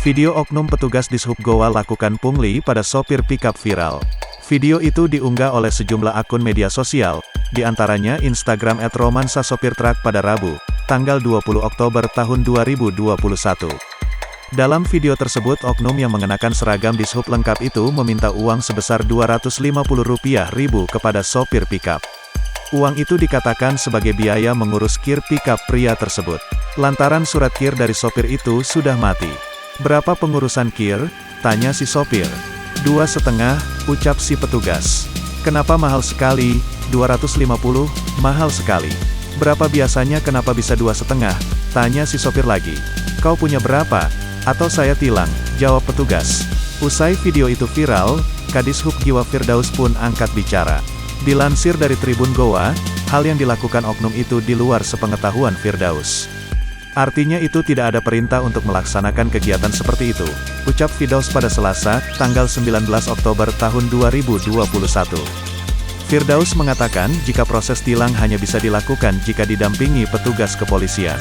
Video oknum petugas Dishub Goa lakukan pungli pada sopir pickup viral. Video itu diunggah oleh sejumlah akun media sosial, di antaranya Instagram @romansa_sopir truk pada Rabu, tanggal 20 Oktober tahun 2021. Dalam video tersebut oknum yang mengenakan seragam Dishub lengkap itu meminta uang sebesar Rp250.000 kepada sopir pickup. Uang itu dikatakan sebagai biaya mengurus kir pickup pria tersebut. Lantaran surat kir dari sopir itu sudah mati. "Berapa pengurusan kir?" tanya si sopir. "2,5, ucap si petugas. "Kenapa mahal sekali?" "250, mahal sekali." "Berapa biasanya, kenapa bisa 2,5? Tanya si sopir lagi. "Kau punya berapa? Atau saya tilang?" jawab petugas. Usai video itu viral, Kadishub Giwa Firdaus pun angkat bicara. Dilansir dari Tribun Goa, hal yang dilakukan oknum itu di luar sepengetahuan Firdaus. "Artinya itu tidak ada perintah untuk melaksanakan kegiatan seperti itu," ucap Firdaus pada Selasa, tanggal 19 Oktober tahun 2021. Firdaus mengatakan jika proses tilang hanya bisa dilakukan jika didampingi petugas kepolisian.